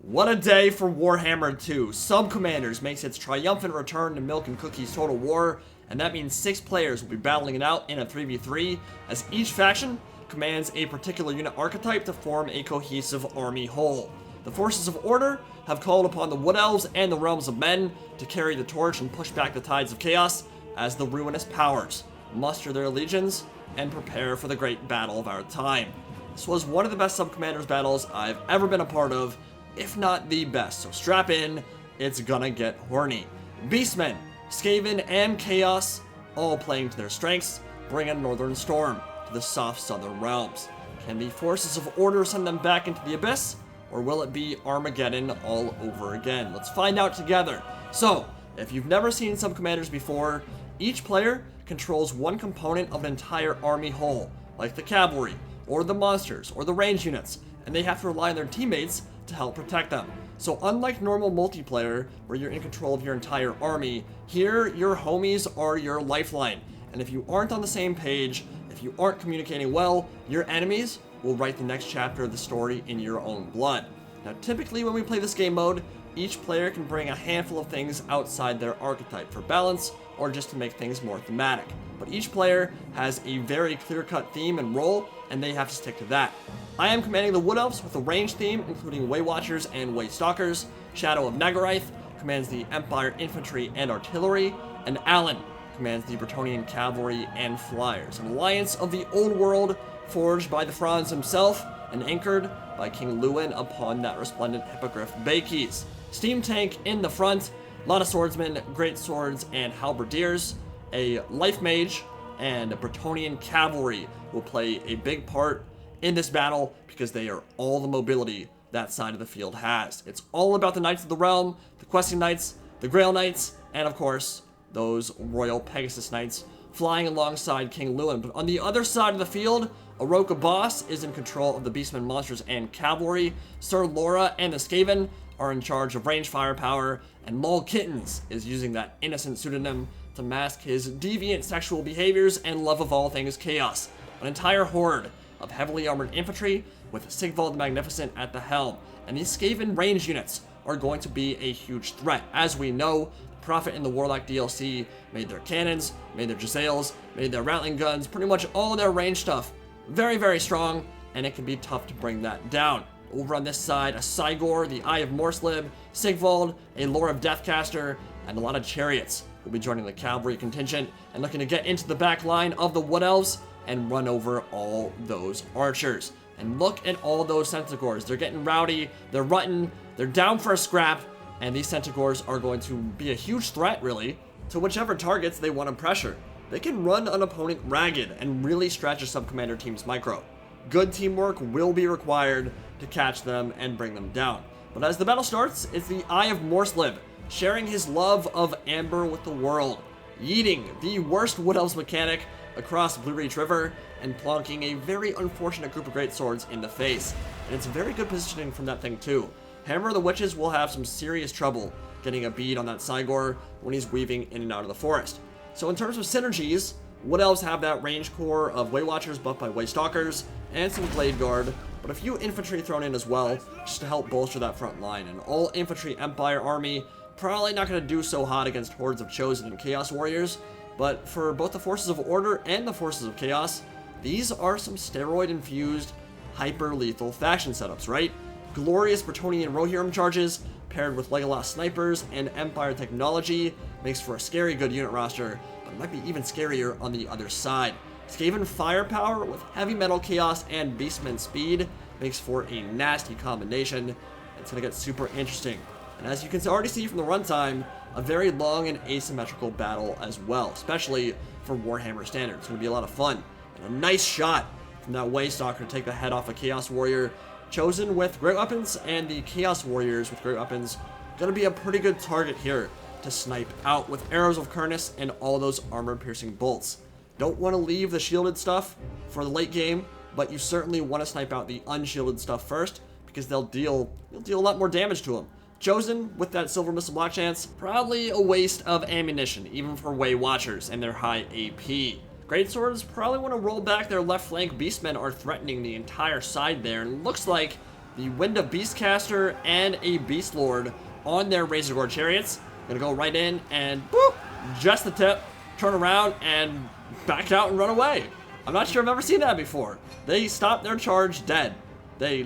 What a day for Warhammer 2. Subcommanders makes its triumphant return to Milk and Cookies Total War, and that means 6 players will be battling it out in a 3v3, as each faction commands a particular unit archetype to form a cohesive army whole. The forces of order have called upon the Wood Elves and the Realms of Men to carry the torch and push back the tides of chaos as the ruinous powers muster their legions and prepare for the great battle of our time. This was one of the best Subcommanders battles I've ever been a part of, if not the best, so strap in, it's gonna get horny. Beastmen, Skaven, and Chaos, all playing to their strengths, bring a northern storm to the soft southern realms. Can the forces of order send them back into the abyss, or will it be Armageddon all over again? Let's find out together. So, if you've never seen Subcommanders before, each player controls one component of an entire army whole, like the cavalry, or the monsters, or the range units, and they have to rely on their teammates to help protect them. So unlike normal multiplayer, where you're in control of your entire army, here your homies are your lifeline. And if you aren't on the same page, if you aren't communicating well, your enemies will write the next chapter of the story in your own blood. Now typically when we play this game mode, each player can bring a handful of things outside their archetype for balance, or just to make things more thematic. But each player has a very clear-cut theme and role, and they have to stick to that. I am commanding the Wood Elves with a range theme, including Way Watchers and Way Stalkers. Shadow of Nagarath commands the Empire Infantry and Artillery, and Alan commands the Bretonnian Cavalry and Flyers, an alliance of the old world forged by the Franz himself and anchored by King Lewin upon that resplendent Hippogriff Bay Keys. Steam Tank in the front, a lot of swordsmen, great swords, and halberdiers. A Life Mage and a Bretonnian Cavalry will play a big part in this battle because they are all the mobility that side of the field has. It's all about the Knights of the Realm, the Questing Knights, the Grail Knights, and of course, those Royal Pegasus Knights flying alongside King Lewin. But on the other side of the field, Oroka Boss is in control of the Beastmen monsters and cavalry. Sir Laura and the Skaven are in charge of range firepower, and Lol Kittens is using that innocent pseudonym to mask his deviant sexual behaviors and love of all things chaos. An entire horde of heavily armored infantry with Sigvald the Magnificent at the helm. And these Skaven range units are going to be a huge threat. As we know, the Prophet and the Warlock DLC made their cannons, made their Giselles, made their Rattling guns, pretty much all their range stuff very, very strong, and it can be tough to bring that down. Over on this side, a Cygor, the Eye of Morslib, Sigvald, a Lore of Deathcaster, and a lot of chariots will be joining the cavalry contingent and looking to get into the back line of the Wood Elves and run over all those archers. And look at all those Centaurs. They're getting rowdy, they're rutting, they're down for a scrap, and these Centaurs are going to be a huge threat, really, to whichever targets they want to pressure. They can run an opponent ragged and really stretch a Subcommander team's micro. Good teamwork will be required to catch them and bring them down. But as the battle starts, it's the Eye of Morslib, sharing his love of amber with the world, yeeting the worst Wood Elves mechanic across Blue Reach River and plonking a very unfortunate group of great swords in the face. And it's very good positioning from that thing too. Hammer of the Witches will have some serious trouble getting a bead on that Cygor when he's weaving in and out of the forest. So in terms of synergies, Wood Elves have that range core of Way Watchers buffed by Way Stalkers and some Blade Guard, but a few infantry thrown in as well just to help bolster that front line. An all infantry Empire army probably not going to do so hot against hordes of Chosen and Chaos Warriors, but for both the forces of order and the forces of chaos, these are some steroid-infused, hyper-lethal faction setups, right? Glorious Bretonnian Rohirrim charges, paired with Legolas snipers and Empire technology, makes for a scary good unit roster, but it might be even scarier on the other side. Skaven firepower with heavy metal chaos and Beastmen speed makes for a nasty combination. It's going to get super interesting. And as you can already see from the runtime, a very long and asymmetrical battle as well, especially for Warhammer standards. It's going to be a lot of fun. And a nice shot from that Way Stalker to take the head off a Chaos Warrior. Chosen with great weapons, and the Chaos Warriors with great weapons. Going to be a pretty good target here to snipe out with Arrows of Kurnus and all those armor-piercing bolts. Don't want to leave the shielded stuff for the late game, but you certainly want to snipe out the unshielded stuff first, because they'll deal a lot more damage to them. Chosen with that Silver Missile block chance, probably a waste of ammunition, even for Way Watchers and their high AP. Greatswords probably want to roll back their left flank. Beastmen are threatening the entire side there, and it looks like the Wind of Beastcaster and a Beast Lord on their Razorgore chariots. Gonna go right in and boop, just the tip, turn around and back out and run away. I'm not sure I've ever seen that before. They stopped their charge dead. They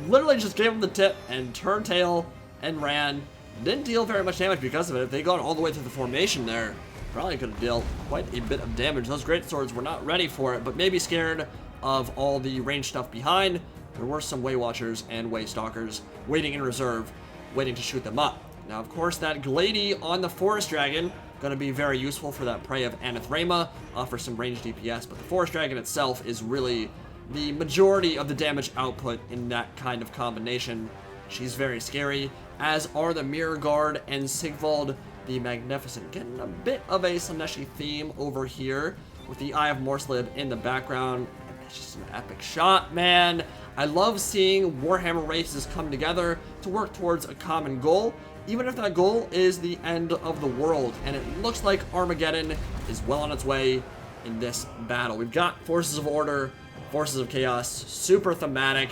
literally just gave them the tip and turned tail and ran. Didn't deal very much damage because of it. If they'd gone all the way through the formation there, probably could have dealt quite a bit of damage. Those greatswords were not ready for it, but maybe scared of all the ranged stuff behind. There were some Way Watchers and Way Stalkers waiting in reserve, waiting to shoot them up. Now, of course, that Glady on the Forest Dragon, going to be very useful for that prey of Anathrema, offers some ranged DPS, but the Forest Dragon itself is really the majority of the damage output in that kind of combination. She's very scary, as are the Mirror Guard and Sigvald the Magnificent. Getting a bit of a Slaneshi theme over here with the Eye of Morslib in the background. It's just an epic shot, man. I love seeing Warhammer races come together to work towards a common goal, even if that goal is the end of the world. And it looks like Armageddon is well on its way in this battle. We've got Forces of Order, Forces of Chaos, super thematic.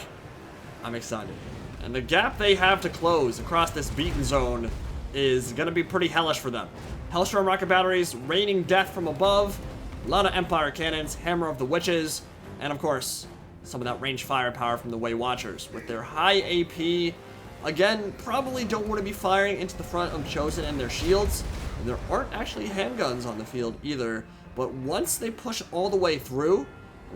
I'm excited. And the gap they have to close across this beaten zone is going to be pretty hellish for them. Hellstorm rocket batteries raining death from above, a lot of Empire cannons, Hammer of the Witches, and of course, some of that ranged firepower from the Way Watchers. With their high AP, again, probably don't want to be firing into the front of Chosen and their shields. And there aren't actually handguns on the field either, but once they push all the way through,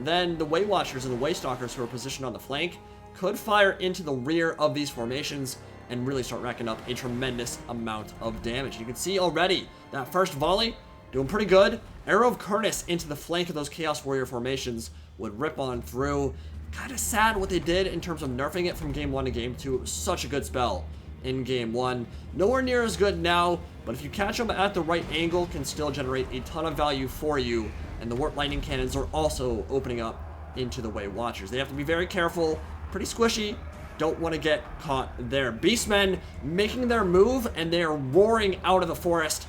then the Way Watchers and the Way Stalkers who are positioned on the flank could fire into the rear of these formations and really start racking up a tremendous amount of damage. You can see already that first volley doing pretty good. Arrow of Kurnus into the flank of those Chaos Warrior formations would rip on through. Kind of sad what they did in terms of nerfing it from Game 1 to Game 2. It was such a good spell in Game 1. Nowhere near as good now, but if you catch them at the right angle, can still generate a ton of value for you. And the Warp Lightning Cannons are also opening up into the Way Watchers. They have to be very careful, pretty squishy. Don't want to get caught there. Beastmen making their move, and they are roaring out of the forest.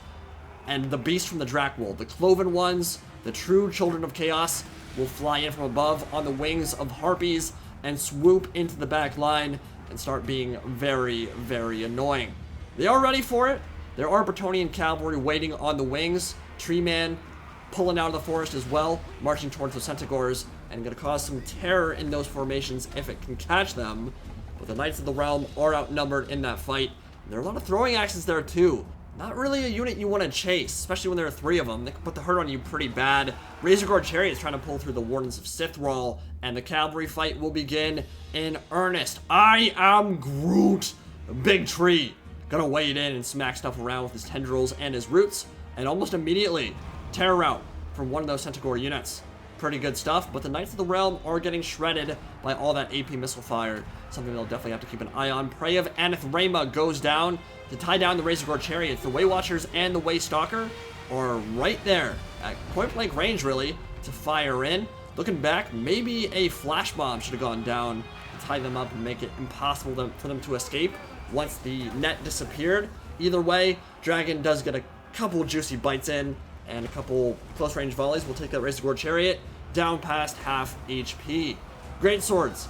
And the beast from the Drakwold, the Cloven ones, the true children of chaos, will fly in from above on the wings of Harpies and swoop into the back line and start being very, very annoying. They are ready for it. There are Bretonian cavalry waiting on the wings. Tree Man pulling out of the forest as well, marching towards the Centaurs, and going to cause some terror in those formations if it can catch them. But the Knights of the Realm are outnumbered in that fight. There are a lot of throwing axes there too. Not really a unit you want to chase, especially when there are 3 of them. They can put the hurt on you pretty bad. Razorgore Chariots trying to pull through the Wardens of Sithrall, and the cavalry fight will begin in earnest. I am Groot. Big tree. Gonna wade in and smack stuff around with his tendrils and his roots, and almost immediately, Terror Route from one of those Centaur units. Pretty good stuff, but the Knights of the Realm are getting shredded by all that AP missile fire. Something they'll definitely have to keep an eye on. Prey of Anathrema goes down to tie down the Razorgore Chariots. The Way Watchers and the Way Stalker are right there at point blank range, really, to fire in. Looking back, maybe a flash bomb should have gone down to tie them up and make it impossible for them to escape once the net disappeared. Either way, Dragon does get a couple juicy bites in, and a couple close range volleys will take that Razorgore Chariot down past half HP. Great swords.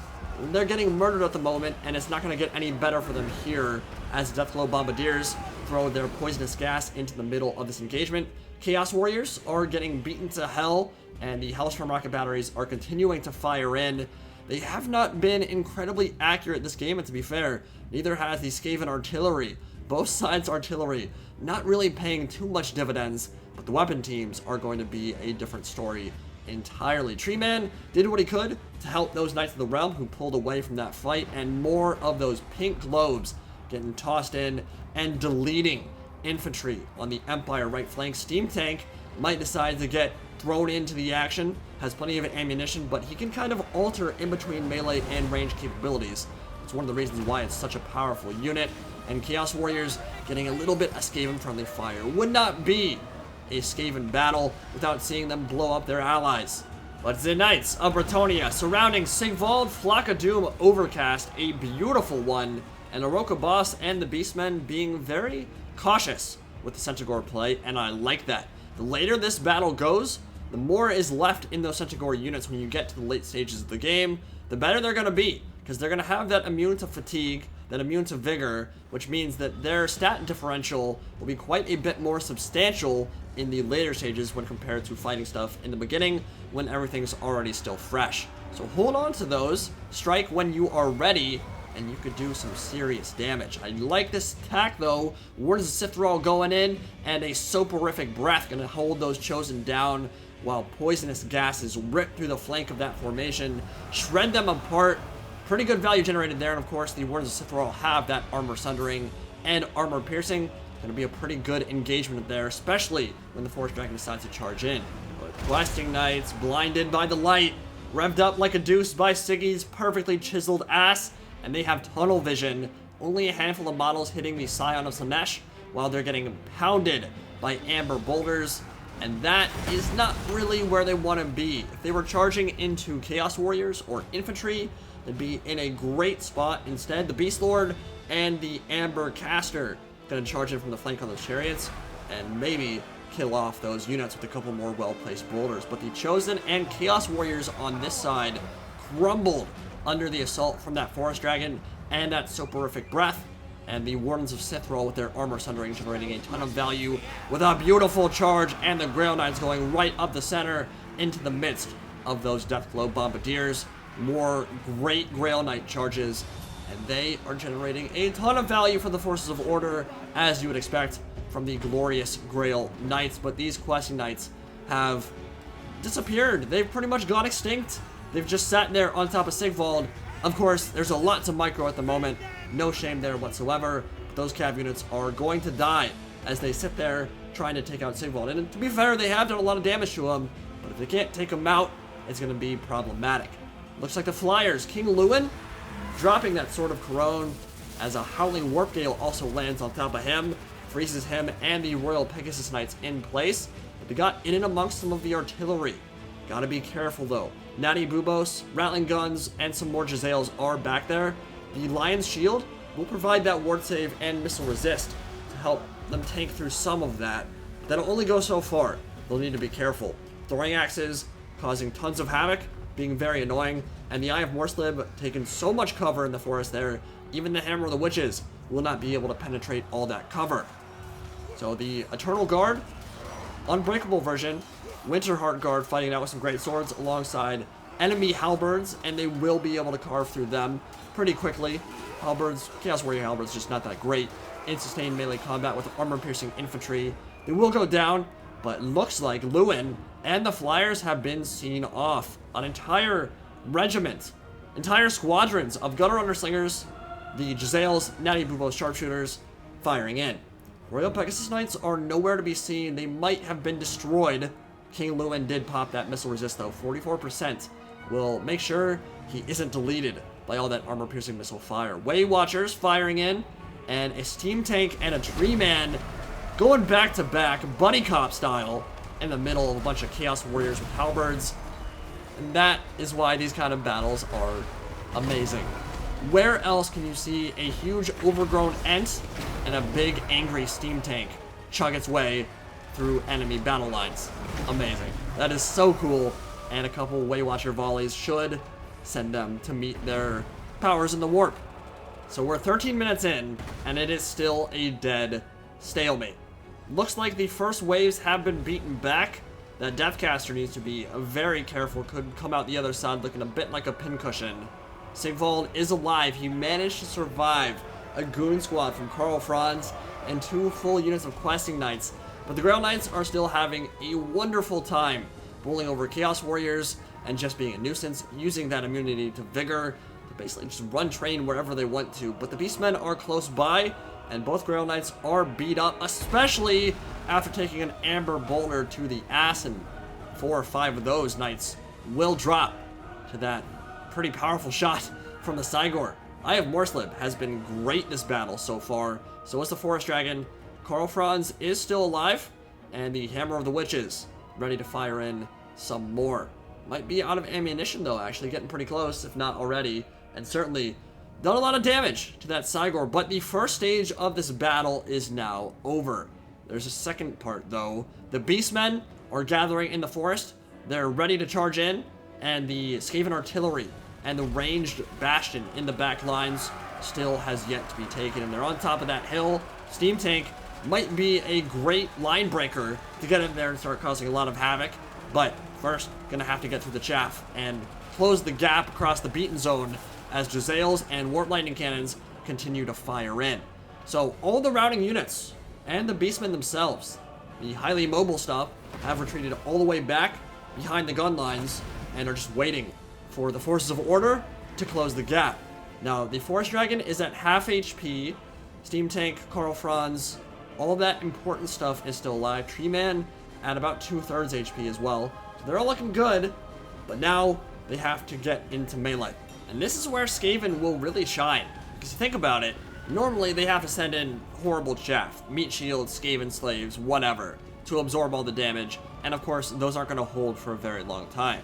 They're getting murdered at the moment, and it's not going to get any better for them here as Deathglow Bombardiers throw their poisonous gas into the middle of this engagement. Chaos Warriors are getting beaten to hell, and the Hellstorm rocket batteries are continuing to fire in. They have not been incredibly accurate this game, and to be fair, neither has the Skaven artillery. Both sides' artillery not really paying too much dividends, but the weapon teams are going to be a different story entirely. Tree Man did what he could to help those Knights of the Realm who pulled away from that fight, and more of those pink globes getting tossed in and deleting infantry on the Empire right flank. Steam Tank might decide to get thrown into the action, has plenty of ammunition, but he can kind of alter in between melee and range capabilities. It's one of the reasons why it's such a powerful unit. And Chaos Warriors getting a little bit of Skaven friendly fire. Would not be a Skaven battle without seeing them blow up their allies. But the Knights of Bretonnia surrounding Sigvald, Flock of Doom, Overcast, a beautiful one, and Oroka Boss and the Beastmen being very cautious with the Centaur play, and I like that. The later this battle goes, the more is left in those Centaur units when you get to the late stages of the game, the better they're going to be. because they're going to have that immune to fatigue, that immune to vigor, which means that their stat differential will be quite a bit more substantial in the later stages when compared to fighting stuff in the beginning when everything's already still fresh. So hold on to those, strike when you are ready, and you could do some serious damage. I like this attack though. Wardens of Sith going in, and a soporific breath gonna hold those chosen down while poisonous gases rip through the flank of that formation, shred them apart. Pretty good value generated there, and of course the Wardens of Sith have that armor sundering and armor piercing. Gonna be a pretty good engagement there, especially when the Forest Dragon decides to charge in. But Questing Knights, blinded by the light, revved up like a deuce by Siggy's perfectly chiseled ass, and they have tunnel vision. Only a handful of models hitting the Scion of Slanesh, while they're getting pounded by amber boulders, and that is not really where they want to be. If they were charging into Chaos Warriors or infantry, they'd be in a great spot. Instead, the Beast Lord and the Amber Caster gonna charge in from the flank on those chariots, and maybe kill off those units with a couple more well-placed boulders. But the Chosen and Chaos Warriors on this side crumbled under the assault from that Forest Dragon and that soporific breath, and the Wardens of Sithral with their armor sundering generating a ton of value with a beautiful charge, and the Grail Knights going right up the center into the midst of those Deathglow Bombardiers. More great Grail Knight charges, and they are generating a ton of value for the Forces of Order, as you would expect from the glorious Grail Knights. But these Questing Knights have disappeared. They've pretty much gone extinct. They've just sat there on top of Sigvald. Of course, there's a lot to micro at the moment. No shame there whatsoever. But those cav units are going to die as they sit there trying to take out Sigvald. And to be fair, they have done a lot of damage to him, but if they can't take him out, it's going to be problematic. Looks like the Flyers, King Lewin, dropping that Sword of Corone as a Howling Warp Gale also lands on top of him, freezes him and the Royal Pegasus Knights in place. But they got in and amongst some of the artillery. Gotta be careful though. Natty Bubos, Rattling Guns, and some more Jezzails are back there. The Lion's Shield will provide that ward save and missile resist to help them tank through some of that. But that'll only go so far. They'll need to be careful. Throwing axes, causing tons of havoc, being very annoying, and the Eye of Morslib taking so much cover in the forest there, even the Hammer of the Witches will not be able to penetrate all that cover. So the Eternal Guard, Unbreakable version, Winterheart Guard fighting out with some great swords alongside enemy halberds, and they will be able to carve through them pretty quickly. Halberds, Chaos Warrior halberds, just not that great in sustained melee combat with armor-piercing infantry. They will go down, but it looks like Lewin and the Flyers have been seen off. An entire regiment, entire squadrons of Gunner Underslingers, the Jezzails, Natty Bubos sharpshooters, firing in. Royal Pegasus Knights are nowhere to be seen. They might have been destroyed. King Lewin did pop that missile resist though. 44% will make sure he isn't deleted by all that armor-piercing missile fire. Way Watchers firing in, and a Steam Tank and a Tree Man going back-to-back, Bunny Cop style, in the middle of a bunch of Chaos Warriors with halberds. And that is why these kind of battles are amazing. Where else can you see a huge overgrown Ent and a big angry Steam Tank chug its way through enemy battle lines? Amazing. That is so cool, and a couple Waywatcher volleys should send them to meet their powers in the warp. So we're 13 minutes in, and it is still a dead stalemate. Looks like the first waves have been beaten back. That Deathcaster needs to be very careful. Could come out the other side looking a bit like a pincushion. Sigvald is alive. He managed to survive a goon squad from Karl Franz and 2 full units of Questing Knights. But the Grail Knights are still having a wonderful time bowling over Chaos Warriors and just being a nuisance, using that immunity to Vigor to basically just run train wherever they want to. But the Beastmen are close by, and both Grail Knights are beat up, especially after taking an Amber Boulder to the ass, and 4 or 5 of those Knights will drop to that pretty powerful shot from the Cygor. Eye of Morslib has been great this battle so far. So is the Forest Dragon. Karl Franz is still alive, and the Hammer of the Witches ready to fire in some more. Might be out of ammunition though, actually getting pretty close, if not already, and certainly done a lot of damage to that Cygor. But the first stage of this battle is now over. There's a second part though. The Beastmen are gathering in the forest. They're ready to charge in, and the Skaven artillery and the ranged bastion in the back lines still has yet to be taken. And they're on top of that hill. Steam Tank might be a great line breaker to get in there and start causing a lot of havoc. But first, gonna have to get through the chaff and close the gap across the beaten zone as Giselles and Warp Lightning Cannons continue to fire in. So all the routing units and the Beastmen themselves, the highly mobile stuff, have retreated all the way back behind the gun lines and are just waiting for the forces of order to close the gap. Now, the Forest Dragon is at half HP. Steam Tank, Karl Franz, all of that important stuff is still alive. Tree Man at about 2/3 HP as well. So they're all looking good, but now they have to get into melee. And this is where Skaven will really shine. Because think about it, normally they have to send in horrible chaff, meat shields, Skaven slaves, whatever, to absorb all the damage. And of course, those aren't going to hold for a very long time.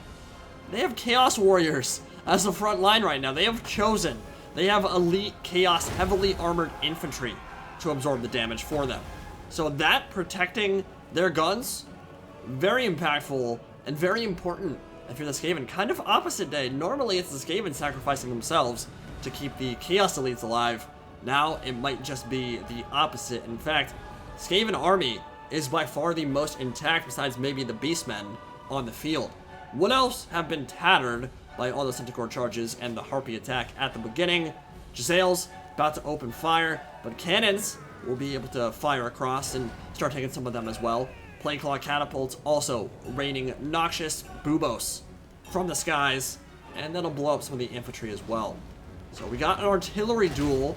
They have Chaos Warriors as the front line right now. They have Chosen. They have elite Chaos heavily armored infantry to absorb the damage for them. So that protecting their guns, very impactful and very important if you're the Skaven. Kind of opposite day. Normally it's the Skaven sacrificing themselves to keep the Chaos elites alive. Now it might just be the opposite. In fact, Skaven army is by far the most intact besides maybe the Beastmen on the field. Wood Elves have been tattered by all the Centaur charges and the Harpy attack at the beginning. Giselles about to open fire, but cannons will be able to fire across and start taking some of them as well. Planeclaw catapults also raining noxious buboes from the skies, and that'll blow up some of the infantry as well. So we got an artillery duel,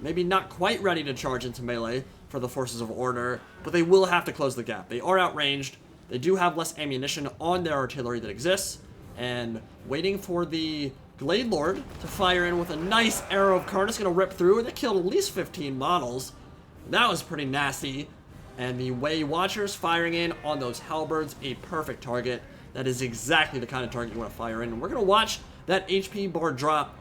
maybe not quite ready to charge into melee for the forces of order, but they will have to close the gap. They are outranged. They do have less ammunition on their artillery that exists, and waiting for the Glade Lord to fire in with a nice arrow of Karnas, gonna rip through, and that killed at least 15 models. That was pretty nasty. And the Way Watchers firing in on those halberds, a perfect target. That is exactly the kind of target you want to fire in. And we're gonna watch that HP bar drop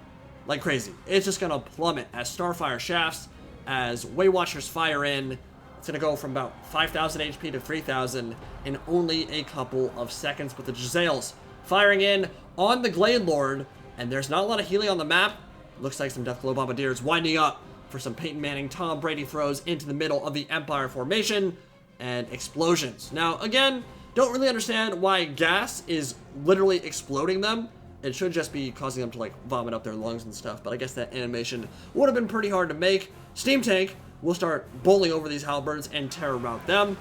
like crazy. It's just gonna plummet as Starfire shafts, as Way Watchers fire in. It's gonna go from about 5,000 HP to 3,000 in only a couple of seconds. But the Giselles firing in on the Glade Lord, and there's not a lot of healing on the map. Looks like some Deathglow Bombardiers winding up for some Peyton Manning, Tom Brady throws into the middle of the Empire formation, and explosions. Now, again, don't really understand why gas is literally exploding them. It should just be causing them to, like, vomit up their lungs and stuff, but I guess that animation would have been pretty hard to make. Steam Tank will start bowling over these halberds and terror rout them,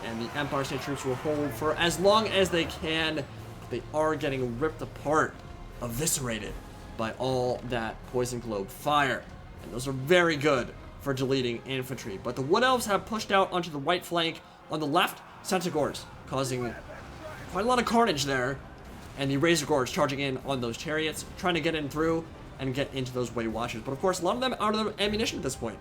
and the Empire State troops will hold for as long as they can, but they are getting ripped apart, eviscerated by all that Poison Globe fire. And those are very good for deleting infantry. But the Wood Elves have pushed out onto the right flank. On the left, Centaurs, causing quite a lot of carnage there. And the Razor Gorge charging in on those chariots, trying to get in through and get into those Way Watchers. But of course, a lot of them out of ammunition at this point.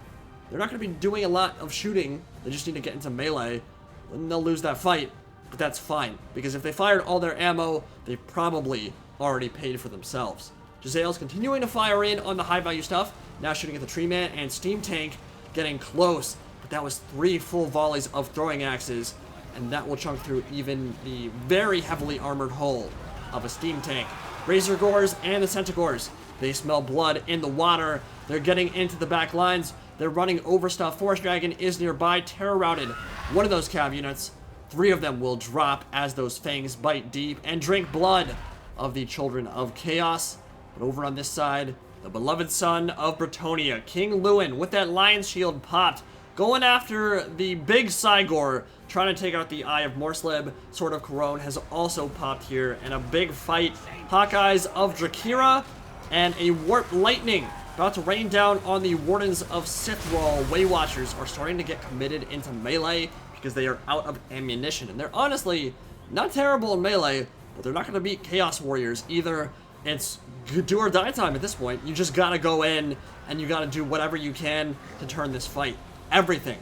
They're not going to be doing a lot of shooting. They just need to get into melee. Then they'll lose that fight. But that's fine, because if they fired all their ammo, they probably already paid for themselves. Giselles continuing to fire in on the high-value stuff. Now shooting at the Tree Man, and Steam Tank getting close. But that was 3 full volleys of throwing axes, and that will chunk through even the very heavily armored hull of a Steam Tank. Razor Gores and the Centaurs, they smell blood in the water. They're getting into the back lines. They're running over stuff. Forest Dragon is nearby, terror routed one of those cav units. 3 of them will drop as those fangs bite deep and drink blood of the Children of Chaos. But over on this side, the beloved son of Bretonnia, King Lewin, with that Lion's Shield popped, going after the big Cygor, trying to take out the Eye of Morsleb. Sword of Corone has also popped here, and a big fight. Hawkeyes of Drakira, and a Warp Lightning about to rain down on the Wardens of Sithrall. Way Watchers are starting to get committed into melee because they are out of ammunition. And they're honestly not terrible in melee, but they're not going to beat Chaos Warriors either. It's do or die time at this point. You just gotta go in, and you gotta do whatever you can to turn this fight. Everything.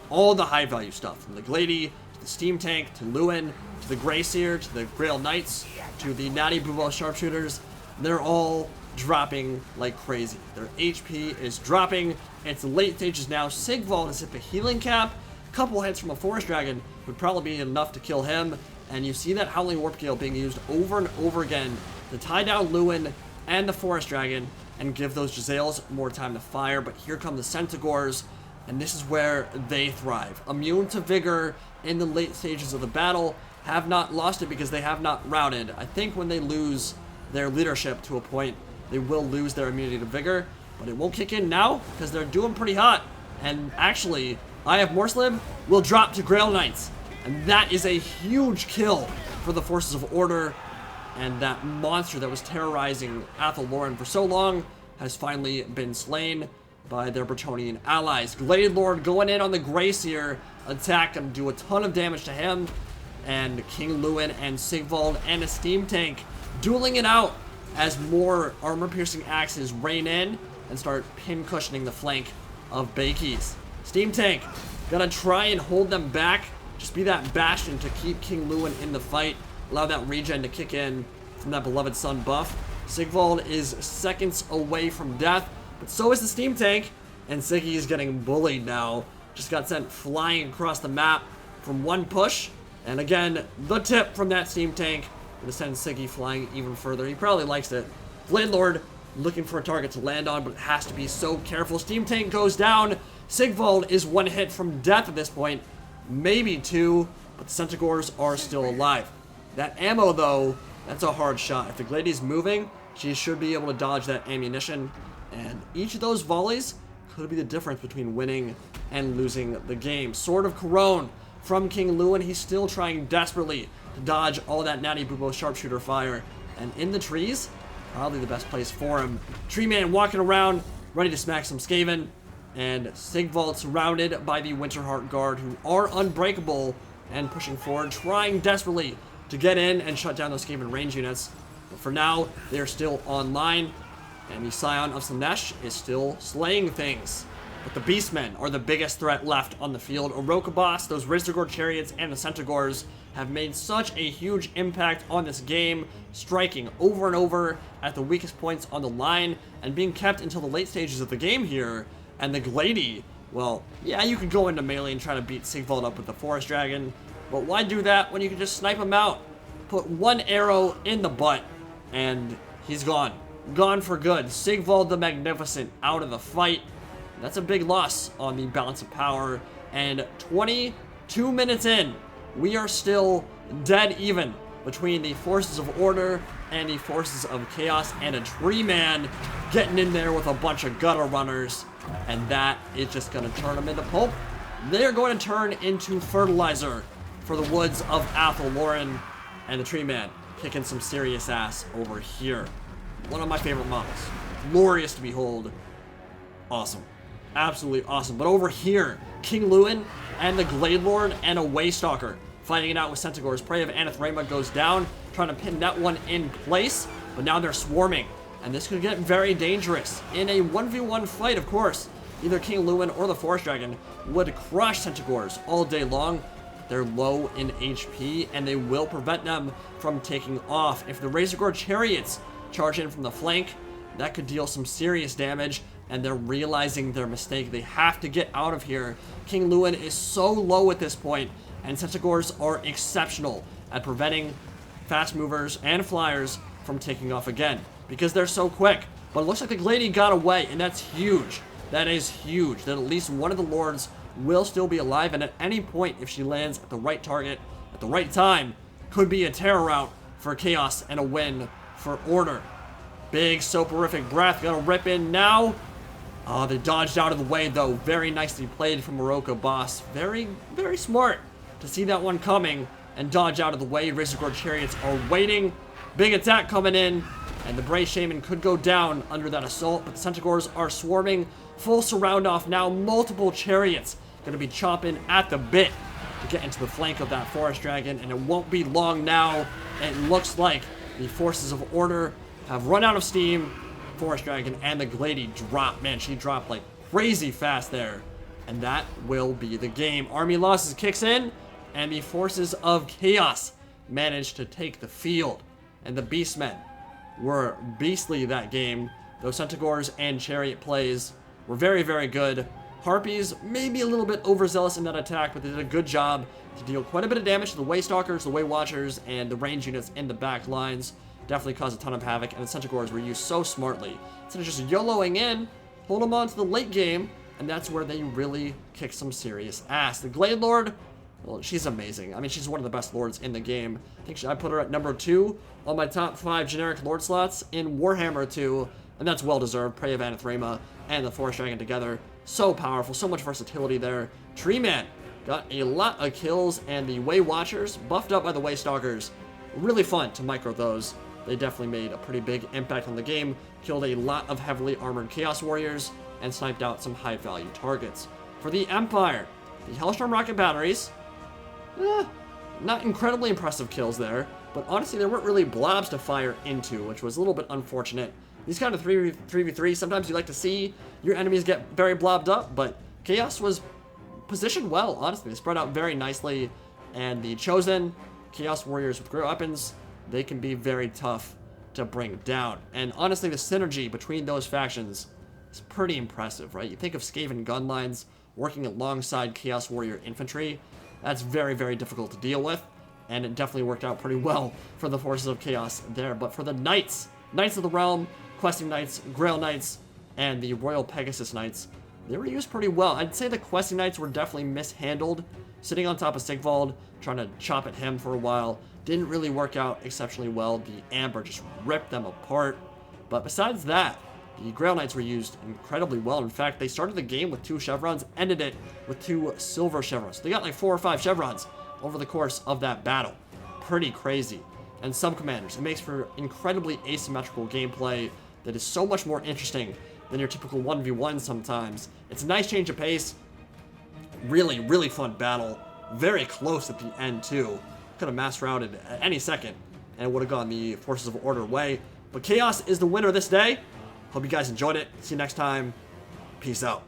All the high value stuff, from the Glady, to the Steam Tank, to Lewin, to the Greyseer, to the Grail Knights, to the Natty Bubo Sharpshooters. They're all dropping like crazy. Their HP is dropping. It's late stages now. Sigvald has hit the healing cap. A couple hits from a Forest Dragon would probably be enough to kill him. And you see that Howling Warp Gale being used over and over again to tie down Lewin and the Forest Dragon and give those Giselles more time to fire. But here come the Centaurs, and this is where they thrive. Immune to Vigor in the late stages of the battle, have not lost it because they have not routed. I think when they lose their leadership to a point, they will lose their immunity to Vigor, but it won't kick in now because they're doing pretty hot. And actually, I Have Morslib will drop to Grail Knights, and that is a huge kill for the Forces of Order. And that monster that was terrorizing Athelloren for so long has finally been slain by their Bretonian allies. Glade Lord going in on the Greyseer, attack him, do a ton of damage to him. And King Lewin and Sigvald and a Steam Tank dueling it out as more armor-piercing axes rain in and start pin-cushioning the flank of Bakies. Steam Tank gonna try and hold them back, just be that bastion to keep King Lewin in the fight, allow that regen to kick in from that Beloved Sun buff. Sigvald is seconds away from death, but so is the Steam Tank, and Siggy is getting bullied now. Just got sent flying across the map from one push, and again, the tip from that Steam Tank to send Siggy flying even further. He probably likes it. Blade Lord looking for a target to land on, but it has to be so careful. Steam Tank goes down. Sigvald is one hit from death at this point, maybe two, but the Centaurs are still alive. That ammo, though, that's a hard shot. If the Glady's moving, she should be able to dodge that ammunition, and each of those volleys could be the difference between winning and losing the game. Sword of Corone from King Lewin. He's still trying desperately to dodge all that Natty Bubo sharpshooter fire, and in the trees, probably the best place for him. Tree Man walking around, ready to smack some Skaven, and Sigvald surrounded by the Winterheart Guard, who are unbreakable and pushing forward, trying desperately to get in and shut down those Skaven range units. But for now, they're still online, and the Scion of Slanesh is still slaying things. But the Beastmen are the biggest threat left on the field. Oroka Boss, those Rizdegor chariots, and the Centaurs have made such a huge impact on this game, striking over and over at the weakest points on the line and being kept until the late stages of the game here. And the Glady, well, yeah, you could go into melee and try to beat Sigvald up with the Forest Dragon, but why do that when you can just snipe him out? Put one arrow in the butt, and he's gone. Gone for good. Sigvald the Magnificent out of the fight. That's a big loss on the balance of power. And 22 minutes in, we are still dead even between the Forces of Order and the Forces of Chaos, and a Tree Man getting in there with a bunch of gutter runners, and that is just going to turn them into pulp. They're going to turn into fertilizer for the woods of Athelloren, and the Tree Man kicking some serious ass over here. One of my favorite models. Glorious to behold. Awesome. Absolutely awesome. But over here, King Lewin and the Glade Lord and a Waystalker fighting it out with Centaurs. Prey of Anathrema goes down, trying to pin that one in place, but now they're swarming, and this could get very dangerous. In a 1v1 fight, of course, either King Lewin or the Forest Dragon would crush Centaurs all day long. They're low in HP, and they will prevent them from taking off. If the Razorgore chariots charge in from the flank, that could deal some serious damage, and they're realizing their mistake. They have to get out of here. King Lewin is so low at this point, and Centaurs are exceptional at preventing fast movers and flyers from taking off again, because they're so quick. But it looks like the Glady got away, and that's huge. That is huge, that at least one of the Lords will still be alive, and at any point, if she lands at the right target, at the right time, could be a terror route for Chaos and a win for Order. Big soporific breath, gonna rip in now. They dodged out of the way, though. Very nicely played from Oroka Boss. Very, very smart to see that one coming and dodge out of the way. Razorgore chariots are waiting. Big attack coming in, and the Bray Shaman could go down under that assault, but the Centaurs are swarming. Full surround off now. Multiple chariots gonna be chomping at the bit to get into the flank of that Forest Dragon, and it won't be long now. It looks like the Forces of Order have run out of steam. Forest Dragon and the Glady drop. Man, she dropped like crazy fast there. And that will be the game. Army losses kicks in, and the Forces of Chaos managed to take the field. And the Beastmen were beastly that game. Those Centaurs and Chariot plays were very, very good. Harpies maybe a little bit overzealous in that attack, but they did a good job to deal quite a bit of damage to the Waystalkers, the Waywatchers, and the range units in the back lines. definitely caused a ton of havoc, and the Centaurs were used so smartly. Instead of just YOLOing in, hold them on to the late game, and that's where they really kick some serious ass. The Glade Lord, well, she's amazing. I mean, she's one of the best lords in the game. I think I put her at number 2 on my top 5 generic lord slots in Warhammer 2, and that's well deserved. Prey of Anathrema and the Forest Dragon together, so powerful, so much versatility there. Tree Man got a lot of kills, and the Way Watchers, buffed up by the Way Stalkers, really fun to micro those. They definitely made a pretty big impact on the game, killed a lot of heavily armored Chaos Warriors, and sniped out some high-value targets. For the Empire, the Hellstorm Rocket Batteries, not incredibly impressive kills there, but honestly, there weren't really blobs to fire into, which was a little bit unfortunate. These kind of 3v3, sometimes you like to see your enemies get very blobbed up, but Chaos was positioned well, honestly. They spread out very nicely, and the Chosen, Chaos Warriors with great weapons, they can be very tough to bring down. And honestly, the synergy between those factions is pretty impressive, right? You think of Skaven gun lines working alongside Chaos Warrior infantry. That's very, very difficult to deal with, and it definitely worked out pretty well for the forces of Chaos there. But for the Knights, Knights of the Realm, Questing Knights, Grail Knights, and the Royal Pegasus Knights, they were used pretty well. I'd say the Questing Knights were definitely mishandled. Sitting on top of Sigvald, trying to chop at him for a while, didn't really work out exceptionally well. The Amber just ripped them apart. But besides that, the Grail Knights were used incredibly well. In fact, they started the game with 2 chevrons, ended it with 2 silver chevrons. They got like 4 or 5 chevrons over the course of that battle. Pretty crazy. And Subcommanders, it makes for incredibly asymmetrical gameplay that is so much more interesting than your typical 1v1 sometimes. It's a nice change of pace. Really, really fun battle. Very close at the end, too. Could have mass routed at any second, and it would have gone the Forces of Order way. But Chaos is the winner this day. Hope you guys enjoyed it. See you next time. Peace out.